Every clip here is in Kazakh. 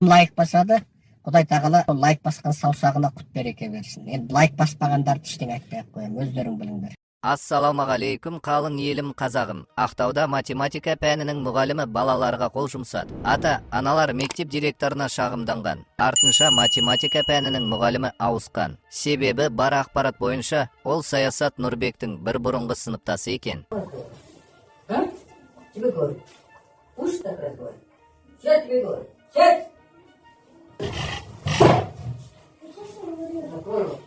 Лайк басады, Құдай тағала лайк басқан саусағына құт береке берсін. Енді лайк баспағандарды ештеңе айтпай ақ қоямын, өздерің біліңдер. Ассалаумағалейкум, қалың елім қазағым. Ақтауда математика пәнінің мұғалімі балаларға қол жұмсады. Ата-аналар мектеп директорына шағымданған. Артынша математика пәнінің мұғалімі ауысқан. Себебі бар ақпарат бойынша ол Саясат Нұрбектің бір бұрынғы сыныптасы екен. Тебе говорю. Пусть так разговаривает. Я тебе говорю. Сядь! Закрой рот.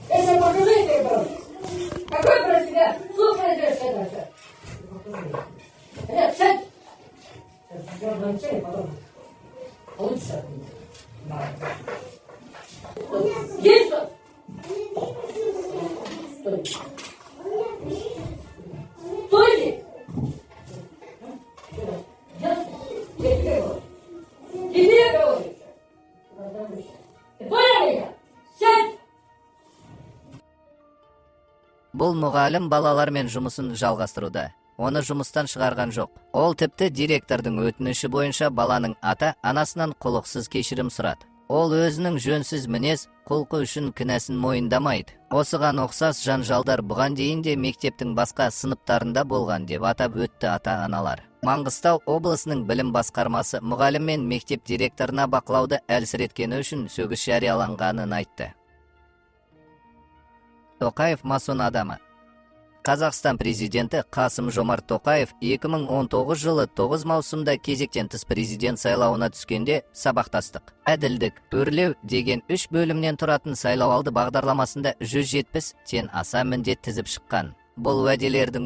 Если покажи тебе говорю. Какой про себя? Слушай, здесь дальше. Нет, сядь! Я вначале, потом лучше. Есть что? Стой. Стой! Я тебе говорю. Тебе говорю. Ты понял меня? Сядь! Бұл мұғалім балалармен жұмысын жалғастыруда. Оны жұмыстан шығарған жоқ. Ол тіпті директордың өтініші бойынша баланың ата-анасынан құлықсыз кешірім сұрады. Ол өзінің жөнсіз мінез, құлқы үшін кінәсін мойындамайды. Осыған ұқсас жанжалдар бұған дейін де мектептің басқа сыныптарында болған деп атап өтті ата-аналар. Маңғыстау облысының білім басқармасы мұғалім мен мектеп директорына бақылауды әлсіреткені үшін сөгіс жарияланғанын айтты. Тоқаев масон адамы. Қазақстан президенті Қасым-Жомарт Тоқаев 2019 жылы 9 маусымда кезектен тыс президент сайлауына түскенде сабақтастық, әділдік, өрлеу деген 3 бөлімнен тұратын сайлауалды бағдарламасында 170-тен аса міндет тізіп шыққан. Бұл уәделердің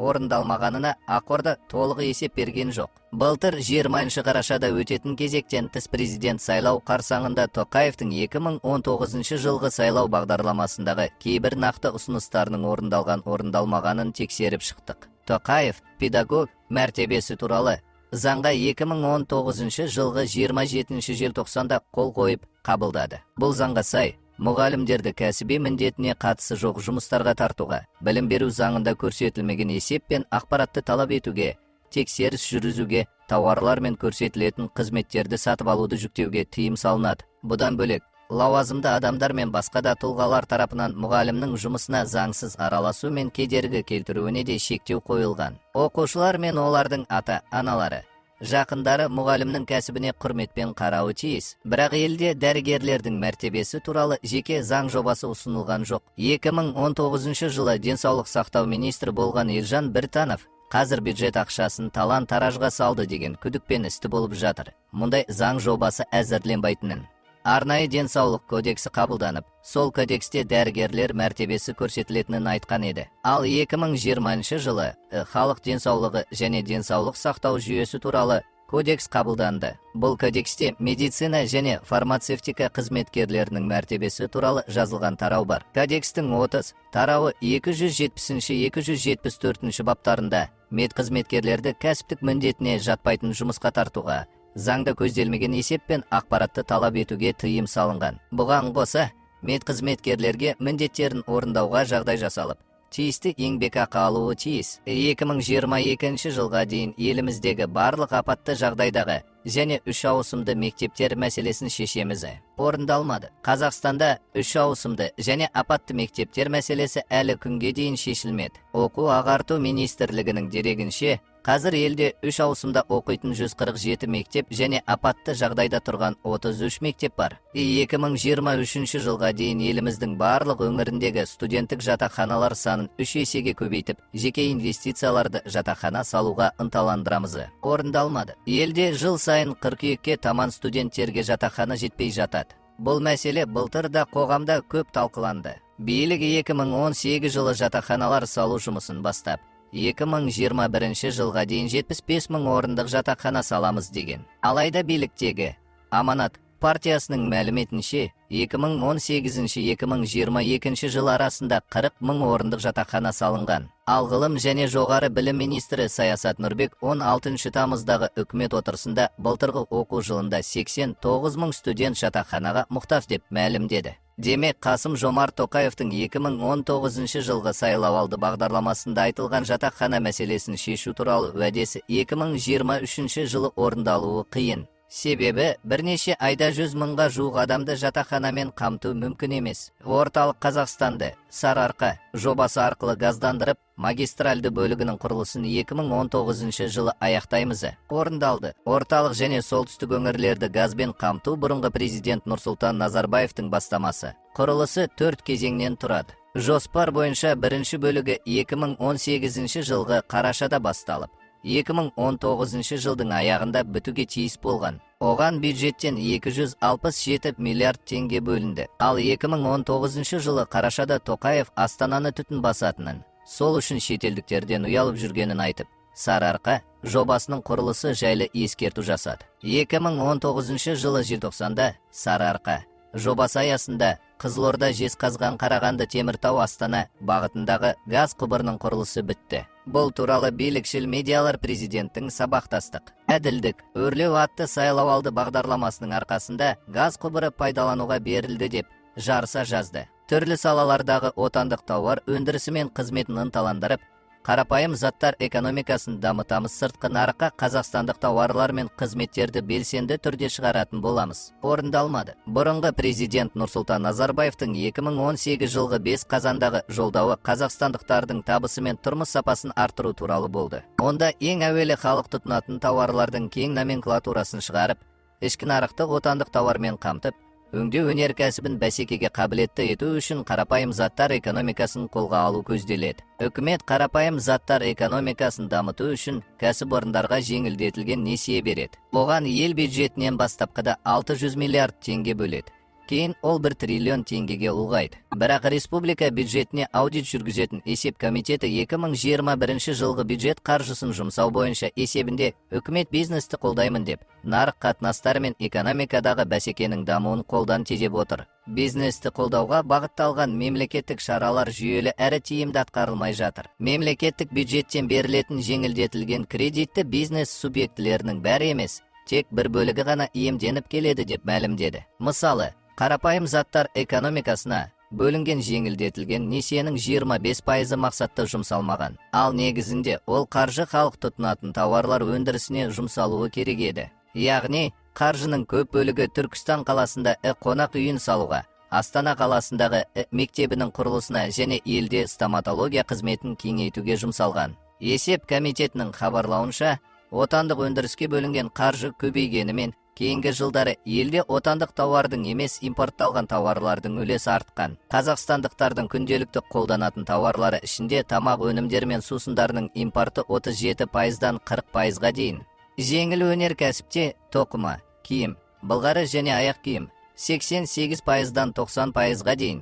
орындалмағанына ақорда толық есеп берген жоқ. Былтыр 20 қарашада өтетін кезектен тыс президент сайлау қарсаңында Тоқаевтың 2019 жылғы сайлау бағдарламасындағы кейбір нақты ұсыныстарының орындалмағанын тексеріп шықтық. Тоқаев педагог мәртебесі туралы заңға 2019 жылғы 27 желтоқсанда қол қойып қабылдады. Бұл заңға сай мұғалімдерді кәсіби міндетіне қатысы жоқ жұмыстарға тартуға, білім беру заңында көрсетілмеген есеп пен ақпаратты талап етуге, тексеріс жүргізуге, тауарлар мен көрсетілетін қызметтерді сатып алуды жүктеуге тыйым салынады. Бұдан бөлек, лауазымды адамдар мен басқа да тұлғалар тарапынан мұғалімнің жұмысына заңсыз араласу мен кедергі келтіруіне де шектеу қойылған. Оқушылар мен олардың ата-аналары, жақындары мұғалімнің кәсібіне құрметпен қарауы тиіс. Бірақ елде дәрігерлердің мәртебесі туралы жеке заң жобасы ұсынылған жоқ. 2019 жылы денсаулық сақтау министрі болған Елжан Біртанов қазір бюджет ақшасын талан-таражға салды деген күдікпен істі болып жатыр. Мұндай заң жобасы әзірленбейтінін. Арнайы денсаулық кодексі қабылданып, сол кодексте дәрігерлер мәртебесі көрсетілетінін айтқан еді. Ал 2020 жылы халық денсаулығы және денсаулық сақтау жүйесі туралы кодекс қабылданды. Бұл кодексте медицина және фармацевтика қызметкерлерінің мәртебесі туралы жазылған тарау бар. Кодекстің 30 тарауы 270-274 баптарында медқызметкерлерді кәсіптік міндетіне жатпайтын жұмысқа тартуға, заңда көзделмеген есеп пен ақпаратты талап етуге тыйым салынған. Бұған қоса, медқызметкерлерге міндеттерін орындауға жағдай жасалып, тиісті еңбекақы алуы тиіс. 2022 жылға дейін еліміздегі барлық апатты жағдайдағы және 3 ауысымды мектептер мәселесін шешеміз. Орындалмады. Қазақстанда 3 ауысымды және апатты мектептер мәселесі әлі күнге дейін шешілмеді. Оқу ағарту министрлігінің дерегінше, қазір елде 3 ауысымда оқитын 147 мектеп және апатты жағдайда тұрған 33 мектеп бар. 2023 жылға дейін еліміздің барлық өңіріндегі студенттік жатақханалар санын 3 есеге көбейтіп, жеке инвестицияларды жатақхана салуға ынталандырамыз. Орындалмады. Елде жыл сайын қыркүйекке таман студенттерге жатақхана жетпей жатады. Бұл мәселе былтыр да қоғамда көп талқыланды. Билік 2018 жылы жатақханалар салу жұмысын бастап, 2021 жылға дейін 75 мың орындық жатақхана саламыз деген. Алайда биліктегі аманат партиясының мәліметінше 2018-2022 жыл арасында 40 000 орындық жатақхана салынған. Ал ғылым және жоғары білім министрі Саясат Нұрбек 16 тамыздағы үкімет отырысында былтырғы оқу жылында 89 000 студент жатақханаға мұқтаж деп мәлімдеді. Демек, Қасым-Жомарт Тоқаевтың 2019 жылғы сайлауалды бағдарламасында айтылған жатақхана мәселесін шешу туралы уәдесі 2023 жылы орындалуы қиын. Себебі, бірнеше айда 100 000-ға жуық адамды жатақханамен қамту мүмкін емес. Орталық Қазақстанды Сарыарқа жобасы арқылы газдандырып, магистральды бөлігінің құрылысын 2019 жылы аяқтаймыз. Орындалды. Орталық және солтүстік өңірлерді газбен қамту бұрынғы президент Нұрсұлтан Назарбаевтың бастамасы. Құрылысы 4 кезеңнен тұрады. Жоспар бойынша бірінші бөлігі 2018 жылғы қарашада басталып, 2019 жылдың аяғында бітуге тиіс болған. Оған бюджеттен 267 миллиард теңге бөлінді. Ал 2019 жылы қарашада Тоқаев Астананы түтін басатынын, сол үшін шетелдіктерден ұялып жүргенін айтып, Сарыарқа жобасының құрылысы жайлы ескерту жасады. 2019 жылы желтоқсанда Сарыарқа жобасы аясында Қызылорда Жезқазған Қарағанды Теміртау Астана бағытындағы газ құбырының құрылысы бітті. Бұл туралы билікшіл медиалар президенттің сабақтастық, әділдік, өрлеу атты сайлауалды бағдарламасының арқасында газ құбыры пайдалануға берілді деп жарыса жазды. Түрлі салалардағы отандық тауар өндірісі мен қызметін ынталандырып, қарапайым заттар экономикасын дамытамыз, сыртқы нарыққа қазақстандық тауарлар мен қызметтерді белсенді түрде шығаратын боламыз. Орындалмады. Бұрынғы президент Нұрсұлтан Назарбаевтың 2018 жылғы 5 қазандағы жолдауы қазақстандықтардың табысы мен тұрмыс сапасын арттыру туралы болды. Онда ең әуелі халық тұтынатын тауарлардың кең номенклатурасын шығарып, ішкі нарықты отандық тауармен қамтып, өңдеу өнеркәсібін бәсекеге қабілетті ету үшін қарапайым заттар экономикасын қолға алу көзделеді. Үкімет қарапайым заттар экономикасын дамыту үшін кәсіпорындарға жеңілдетілген несие береді. Оған ел бюджетінен бастапқыда 600 миллиард теңге бөледі. Кейін ол 1 триллион теңгеге ұлғайды. Бірақ республика бюджетіне аудит жүргізетін есеп комитеті 2021 жылғы бюджет қаржысын жұмсау бойынша есебінде үкімет бизнесті қолдаймын деп, нарық қатынастары мен экономикадағы бәсекенің дамуын қолдан тежеп отыр. Бизнесті қолдауға бағытталған мемлекеттік шаралар жүйелі әрі тиімді атқарылмай жатыр. Мемлекеттік бюджеттен берілетін жеңілдетілген кредитті бизнес субъектілерінің бәрі емес, тек бір бөлігі ғана иемденіп келеді деп мәлімдеді. Мысалы, қарапайым заттар экономикасына бөлінген жеңілдетілген несиенің 25% мақсатты жұмсалмаған. Ал негізінде ол қаржы халық тұтынатын тауарлар өндірісіне жұмсалуы керек еді. Яғни, қаржының көп бөлігі Түркістан қаласында қонақ үйін салуға, Астана қаласындағы мектебінің құрылысына және елде стоматология қызметін кеңейтуге жұмсалған. Есеп комитетінің хабарлауынша, отандық өндіріске бөлінген қаржы көбейгенімен, кейінгі жылдары елде отандық тауардың емес импортталған тауарлардың үлесі артқан. Қазақстандықтардың күнделікті қолданатын тауарлары ішінде тамақ өнімдері мен сусындарының импорты 37%-дан 40%-ға дейін. Жеңіл өнеркәсіпте тоқыма, киім, былғары және аяқ киім 88%-дан 90%-ға дейін.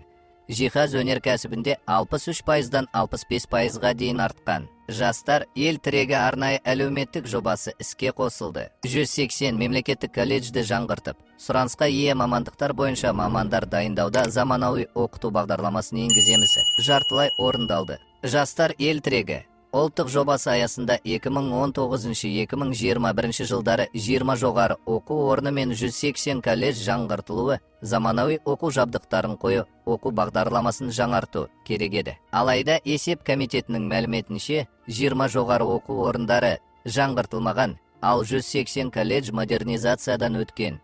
Жиһаз өнеркәсібінде 63%-дан 65%-ға дейін артқан. Жастар ел тірегі арнайы әлеуметтік жобасы іске қосылды. 180 мемлекеттік колледжді жаңғыртып, сұранысқа ие мамандықтар бойынша мамандар дайындауда заманауи оқыту бағдарламасын енгіземіз. Жартылай орындалды. Жастар ел тірегі ұлттық жобасы аясында 2019-2021 жылдары 20 жоғары оқу орны мен 180 колледж жаңғыртылуы, заманауи оқу жабдықтарын қою, оқу бағдарламасын жаңарту керек еді. Алайда есеп комитетінің мәліметінше 20 жоғары оқу орындары жаңғыртылмаған, ал 180 колледж модернизациядан өткен.